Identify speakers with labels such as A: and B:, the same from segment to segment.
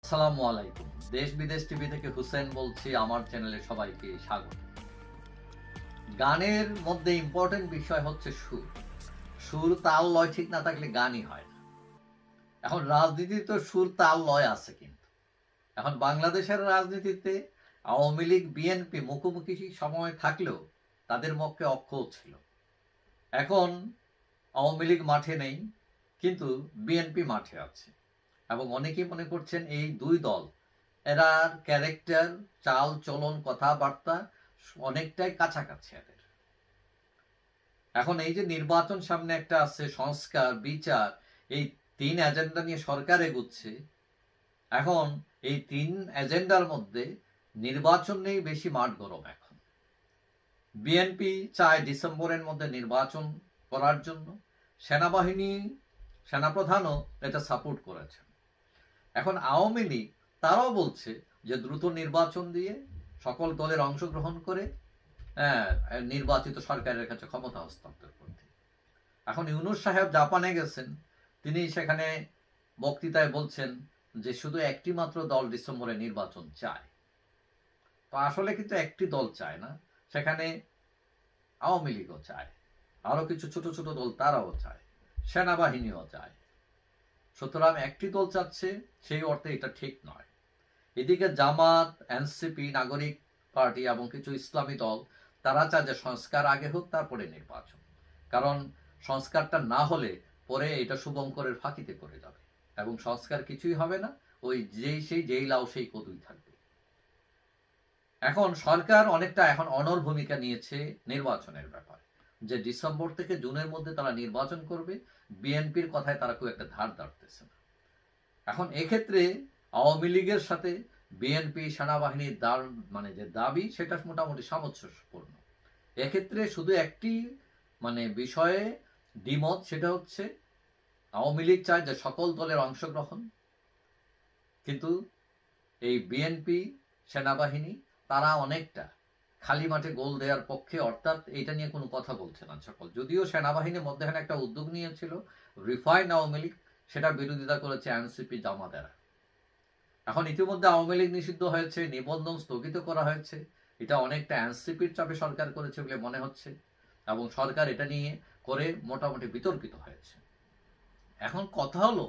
A: আসসালামু আলাইকুম। দেশ বিদেশ টিভি থেকে হুসেন বলছি। আমার চ্যানেলে সবাইকে স্বাগত। গানের মধ্যে ইম্পর্টেন্ট বিষয় হচ্ছে সুর। সুর তাল লয় ঠিক না থাকলে গানই হয় না। এখন রাজনীতিতে তো সুর তাল লয় আছে, কিন্তু এখন বাংলাদেশের রাজনীতিতে আওয়ামী লীগ বিএনপি মুখোমুখি সময় থাকলেও তাদের পক্ষে অক্ষত ছিল। এখন আওয়ামী লীগ মাঠে নেই, কিন্তু বিএনপি মাঠে আছে এবং অনেকেই মনে করছেন এই দুই দল এরার ক্যারেক্টার, চাল চলন, কথাবার্তা অনেকটাই কাছাকাছি এদের। এখন এই যে নির্বাচন সামনে একটা আছে, সংস্কার, বিচার, এই তিন এজেন্ডা নিয়ে সরকার এগুচ্ছে। এখন এই তিন এজেন্ডার মধ্যে নির্বাচন নেই, বেশি মাঠ গরম। এখন বিএনপি চায় ডিসেম্বরের মধ্যে নির্বাচন করার জন্য। সেনাবাহিনী, সেনাপ্রধানও এটা সাপোর্ট করেছেন। এখন আওয়ামী লীগ তারাও বলছে যে দ্রুত নির্বাচন দিয়ে সকল দলের অংশগ্রহণ করে নির্বাচিত সরকারের কাছে ক্ষমতা হস্তান্তর করতে। এখন ইউনূস সাহেব জাপানে গেছেন, তিনি সেখানে বক্তৃতায় বলছেন যে শুধু একটি মাত্র দল ডিসেম্বরে নির্বাচন চায়। তো আসলে কিন্তু একটি দল চায় না, সেখানে আওয়ামী লীগও চায়, আরো কিছু ছোট ছোট দল তারাও চায়, সেনাবাহিনীও চায়। সুতরাং একটি দল চাচ্ছে, সেই অর্থে এটা ঠিক নয়। এদিকে জামাত, এনসিপি, নাগরিক পার্টি এবং কিছু ইসলামী দল তারা চায় যে সংস্কার আগে হোক, তারপরে নির্বাচন। কারণ সংস্কারটা না হলে পরে এটা শুভঙ্করের ফাঁকিতে পড়ে যাবে এবং সংস্কার কিছুই হবে না, ওই যেই লাউ সেই কদুই থাকবে। এখন সরকার অনেকটা এখন অনড় ভূমিকা নিয়েছে নির্বাচনের ব্যাপারে, যে ডিসেম্বর থেকে জুনের মধ্যে তারা নির্বাচন করবে। বিএনপির কথায় তারা খুব একটা ধার ধারতেছে না। এখন এক্ষেত্রে আওয়ামী লীগের সাথে বিএনপি, সেনাবাহিনীর যে দাবি, সেটা মোটামুটি সামঞ্জস্যপূর্ণ। এক্ষেত্রে শুধু একটি বিষয়ে দ্বিমত, সেটা হচ্ছে আওয়ামী লীগ চায় যে সকল দলের অংশগ্রহণ, কিন্তু এই বিএনপি, সেনাবাহিনী তারা অনেকটা খালি মাঠে গোল দেওয়ার পক্ষে, অর্থাৎ এটা নিয়ে কোনো কথা বলছে না সকল। যদিও সেনাবাহিনী মধ্যখানে একটা উদ্যোগ নিয়েছিল রিফাইন্ড আওয়ামী লীগ, সেটা বিরোধিতা করেছে এনসিপি, জামাতেরা। এখন ইতিমধ্যে আওয়ামী লীগ নিষিদ্ধ হয়েছে, নিবন্ধন স্থগিত করা হয়েছে। এটা অনেকটা এনসিপির চাপে সরকার করেছে বলে মনে হচ্ছে এবং সরকার এটা নিয়ে করে মোটামুটি বিতর্কিত হয়েছে। এখন কথা হলো,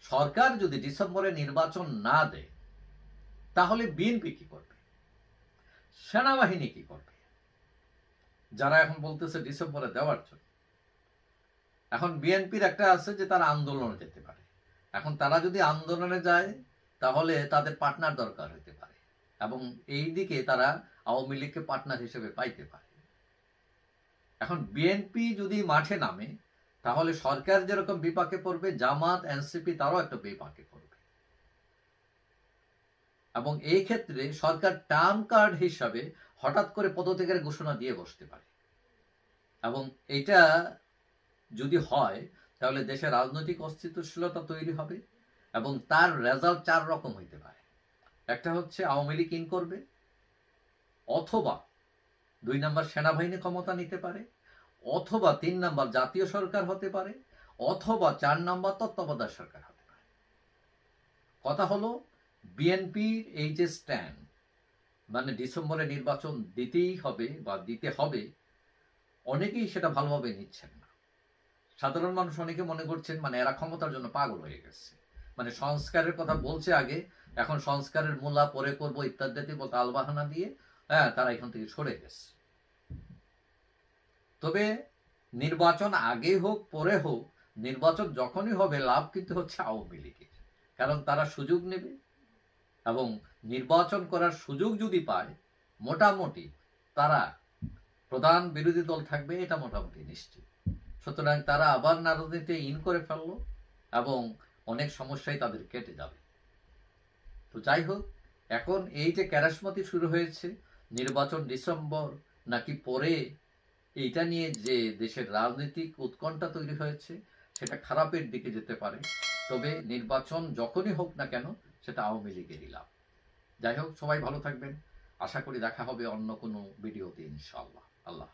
A: সরকার যদি ডিসেম্বরে নির্বাচন না দেয় তাহলে বিএনপি কি করবে, সেনাবাহিনী কি করবে, যারা এখন বলতেছে ডিসেম্বরে দেওয়ার জন্য? এখন বিএনপির একটা আছে যে তারা আন্দোলনে যেতে পারে। এখন তারা যদি আন্দোলনে যায় তাহলে তাদের পার্টনার দরকার হতে পারে এবং এই দিকে তারা আওয়ামী লীগকে পার্টনার হিসেবে পাইতে পারে। এখন বিএনপি যদি মাঠে নামে তাহলে সরকার যেরকম বিপাকে পড়বে, জামাত, এনসিপি তারাও একটা বিপাকে পড়বে এবং এই ক্ষেত্রে সরকার টার্ম কার্ড হিসাবে হঠাৎ করে পদত্যাগের ঘোষণা দিয়ে বসতে পারে। এবং এটা যদি হয় তাহলে দেশের রাজনৈতিক অস্থিতিশীলতা তৈরি হবে এবং তার রেজাল্ট চার রকম হইতে পারে। একটা হচ্ছে আওয়ামী লীগ ইন করবে, অথবা 2 নম্বর সেনাবাহিনী ক্ষমতা নিতে পারে, অথবা 3 নম্বর জাতীয় সরকার হতে পারে, অথবা 4 নম্বর তত্ত্বাবধায়ক সরকার হতে পারে। কথা হলো, বিএনপির এই যে স্ট্যান্ড, ডিসেম্বরে নির্বাচন দিতেই হবে বা দিতে হবে, অনেকেই সেটা ভালোভাবে নিচ্ছেন না। সাধারণ মানুষ অনেকে মনে করছেন এরা ক্ষমতার জন্য পাগল হয়ে গেছে, সংস্কারের কথা বলছে আগে, এখন সংস্কারের মূলা পরে করবো ইত্যাদি তালবাহানা দিয়ে তারা এখান থেকে সরে গেছে। তবে নির্বাচন আগে হোক পরে হোক, নির্বাচন যখনই হবে লাভ কিন্তু হচ্ছে আওয়ামী লীগের, কারণ তারা সুযোগ নেবে এবং নির্বাচন করার সুযোগ যদি পায় মোটামুটি তারা প্রধান বিরোধী দল থাকবে, এটা মোটামুটি নিশ্চিত। সুতরাং তারা আবার রাজনীতিতে ইন করে ফেললো এবং অনেক সমস্যাই তাদের কেটে যাবে। তো যাই হোক, এখন এই যে ক্যারাসমতি শুরু হয়েছে, নির্বাচন ডিসেম্বর নাকি পরে, এইটা নিয়ে যে দেশের রাজনৈতিক উৎকণ্ঠা তৈরি হয়েছে, সেটা খারাপের দিকে যেতে পারে। তবে নির্বাচন যখনই হোক না কেন, সেটা আওয়ামী লীগেরই লাভ। যাই হোক, সবাই ভালো থাকবেন। আশা করি দেখা হবে অন্য কোনো ভিডিওতে ইনশাআল্লাহ। আল্লাহ।